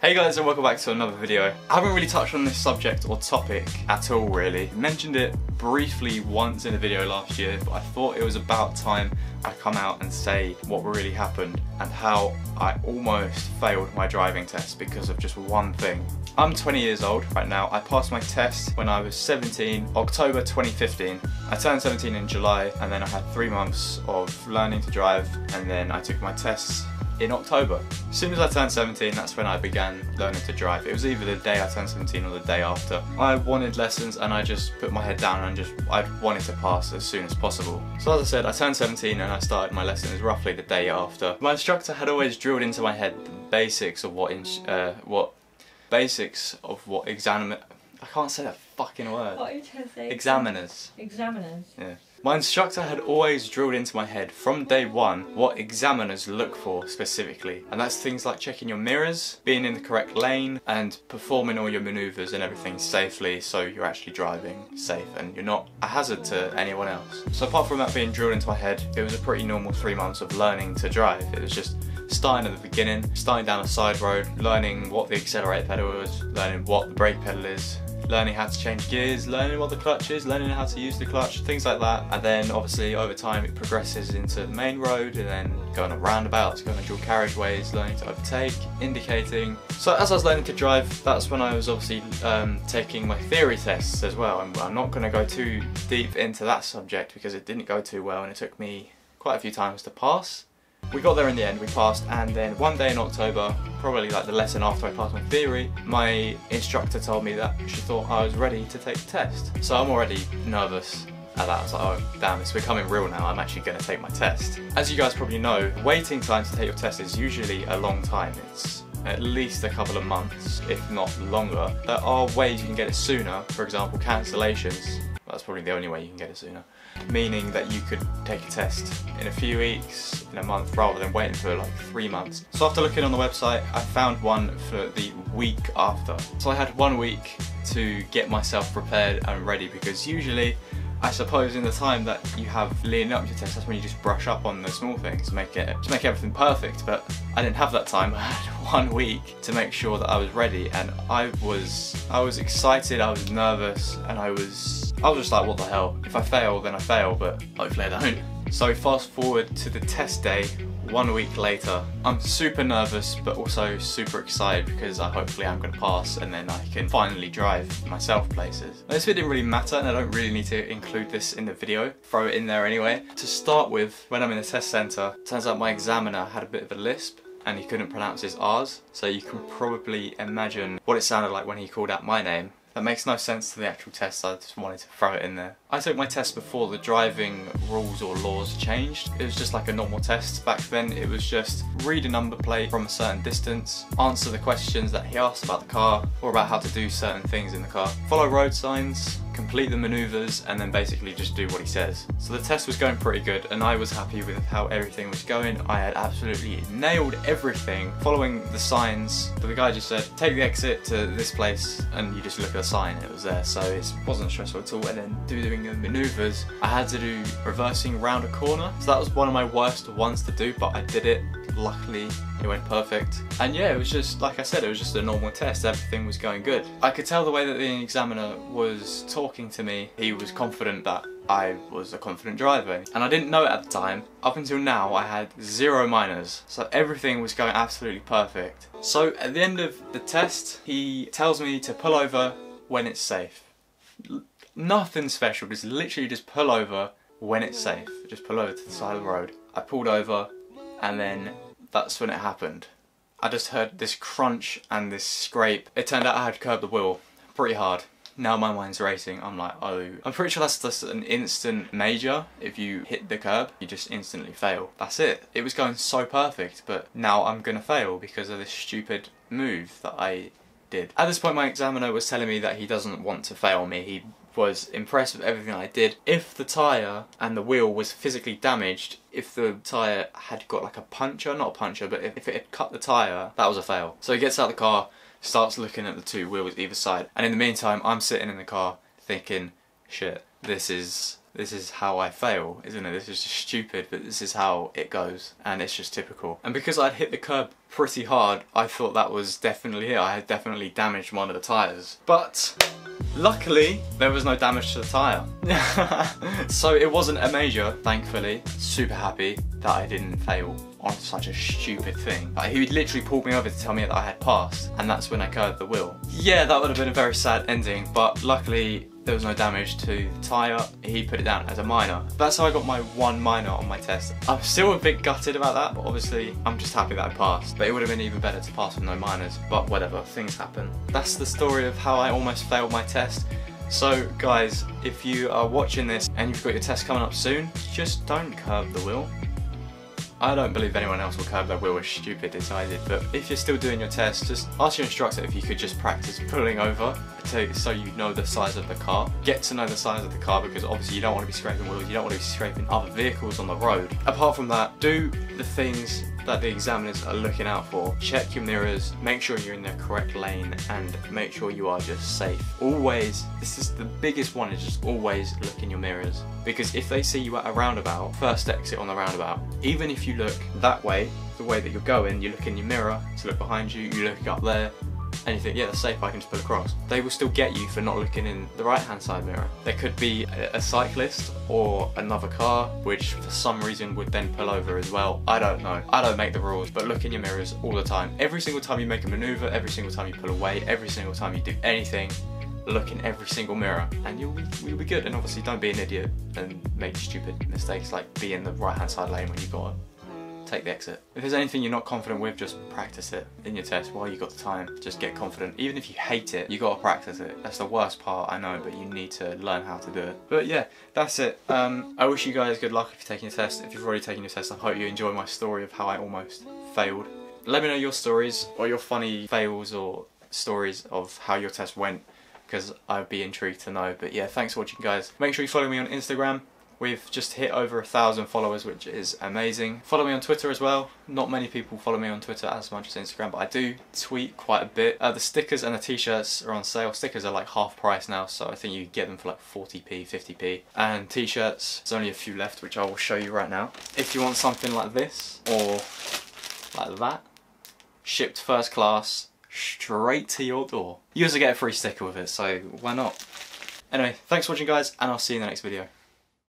Hey guys, and welcome back to another video. I haven't really touched on this subject or topic at all really. Mentioned it briefly once in a video last year, but I thought it was about time I come out and say what really happened and how I almost failed my driving test because of just one thing. I'm 20 years old right now. I passed my test when I was 17, October 2015. I turned 17 in July, and then I had 3 months of learning to drive, and then I took my tests in October. As soon as I turned 17, that's when I began learning to drive. It was either the day I turned 17 or the day after. I wanted lessons and I just put my head down and I wanted to pass as soon as possible. So as I said, I turned 17 and I started my lessons roughly the day after. My instructor had always drilled into my head the basics of what I can't say that fucking word. What are you trying to say? Examiners. Examiners? Yeah. My instructor had always drilled into my head from day one what examiners look for specifically, and that's things like checking your mirrors, being in the correct lane, and performing all your manoeuvres and everything safely so you're actually driving safe and you're not a hazard to anyone else. So apart from that being drilled into my head, it was a pretty normal 3 months of learning to drive. It was just starting at the beginning, starting down a side road, learning what the accelerator pedal was, learning what the brake pedal is, learning how to change gears, learning what the clutch is, learning how to use the clutch, things like that. And then obviously over time it progresses into the main road and then going on roundabouts, going on dual carriageways, learning to overtake, indicating. So as I was learning to drive, that's when I was obviously taking my theory tests as well. And I'm not going to go too deep into that subject because it didn't go too well and it took me quite a few times to pass. We got there in the end, we passed, and then one day in October, probably like the lesson after I passed my theory, my instructor told me that she thought I was ready to take the test. So I'm already nervous at that. I was like, oh damn, it's becoming real now, I'm actually going to take my test. As you guys probably know, waiting time to take your test is usually a long time. It's at least a couple of months, if not longer. There are ways you can get it sooner, for example cancellations. That's probably the only way you can get it sooner. Meaning that you could take a test in a few weeks, in a month, rather than waiting for like 3 months. So after looking on the website, I found one for the week after. So I had 1 week to get myself prepared and ready, because usually, I suppose in the time that you have leading up to your test, that's when you just brush up on the small things to make everything perfect. But I didn't have that time. I had 1 week to make sure that I was ready, and I was excited, I was nervous, and I was just like, what the hell? If I fail, then I fail, but hopefully I don't. So fast forward to the test day, 1 week later. I'm super nervous, but also super excited because hopefully I'm going to pass and then I can finally drive myself places. Now, this bit didn't really matter and I don't really need to include this in the video. Throw it in there anyway. To start with, when I'm in the test centre, turns out my examiner had a bit of a lisp and he couldn't pronounce his R's. So you can probably imagine what it sounded like when he called out my name. That makes no sense to the actual test, so I just wanted to throw it in there. I took my test before the driving rules or laws changed. It was just like a normal test. Back then it was just read a number plate from a certain distance, answer the questions that he asked about the car or about how to do certain things in the car, follow road signs, complete the manoeuvres, and then basically just do what he says. So the test was going pretty good and I was happy with how everything was going. I had absolutely nailed everything, following the signs. But the guy just said, take the exit to this place, and you just look at the sign and it was there. So it wasn't stressful at all. And then doing the manoeuvres, I had to do reversing round a corner. So that was one of my worst ones to do, but I did it. Luckily, it went perfect. And yeah, it was just, like I said, it was just a normal test. Everything was going good. I could tell the way that the examiner was talking to me. He was confident that I was a confident driver. And I didn't know it at the time. Up until now, I had 0 minors. So everything was going absolutely perfect. So at the end of the test, he tells me to pull over when it's safe. Nothing special, just literally just pull over when it's safe. Just pull over to the side of the road. I pulled over, and then that's when it happened. I just heard this crunch and this scrape. It turned out I had curbed the wheel pretty hard. Now my mind's racing. I'm like, oh, I'm pretty sure that's just an instant major. If you hit the curb, you just instantly fail. That's it. It was going so perfect, but now I'm gonna fail because of this stupid move that I did. At this point, my examiner was telling me that he doesn't want to fail me. He was impressed with everything I did. If the tyre and the wheel was physically damaged, if the tyre had got like a puncture, not a puncture, but if it had cut the tyre, that was a fail. So he gets out of the car, starts looking at the 2 wheels either side, and in the meantime I'm sitting in the car thinking, shit, this is this is how I fail, isn't it? This is just stupid, but this is how it goes, and it's just typical. And because I'd hit the curb pretty hard, I thought that was definitely it. I had definitely damaged one of the tyres. But luckily, there was no damage to the tyre. So it wasn't a major, thankfully. Super happy that I didn't fail on such a stupid thing. He literally pulled me over to tell me that I had passed, and that's when I curved the wheel. Yeah, that would have been a very sad ending, but luckily there was no damage to the tyre. He put it down as a minor. That's how I got my 1 minor on my test. I'm still a bit gutted about that, but obviously I'm just happy that I passed. But it would have been even better to pass with no minors, but whatever, things happen. That's the story of how I almost failed my test. So guys, if you are watching this and you've got your test coming up soon, just don't curb the wheel. I don't believe anyone else will curb their wheel as stupid as I did, but if you're still doing your test, just ask your instructor if you could just practice pulling over so you know the size of the car. Get to know the size of the car, because obviously you don't want to be scraping wheels, you don't want to be scraping other vehicles on the road. Apart from that, do the things that the examiners are looking out for. Check your mirrors, make sure you're in the correct lane, and make sure you are just safe. Always, this is the biggest one, is just always look in your mirrors. Because if they see you at a roundabout, first exit on the roundabout, even if you look that way, the way that you're going, you look in your mirror to look behind you, you look up there, and you think, yeah, that's safe, I can just pull across. They will still get you for not looking in the right hand side mirror. There could be a cyclist or another car, which for some reason would then pull over as well. I don't know. I don't make the rules, but look in your mirrors all the time. Every single time you make a maneuver, every single time you pull away, every single time you do anything, look in every single mirror and you'll be good. And obviously don't be an idiot and make stupid mistakes like be in the right hand side lane when you gotta take the exit. If there's anything you're not confident with, just practice it in your test while you got the time. Just get confident. Even if you hate it, you gotta practice it. That's the worst part, I know, but you need to learn how to do it. But yeah, that's it. I wish you guys good luck if you're taking your test. If you've already taken your test, I hope you enjoy my story of how I almost failed. Let me know your stories or your funny fails or stories of how your test went, because I'd be intrigued to know. But yeah, thanks for watching guys. Make sure you follow me on Instagram. We've just hit over 1,000 followers, which is amazing. Follow me on Twitter as well. Not many people follow me on Twitter as much as Instagram, but I do tweet quite a bit. The stickers and the t-shirts are on sale. Stickers are like half price now, so I think you can get them for like 40p, 50p. And t-shirts, there's only a few left, which I will show you right now. If you want something like this, or like that, shipped first class, straight to your door. You also get a free sticker with it, so why not? Anyway, thanks for watching guys, and I'll see you in the next video.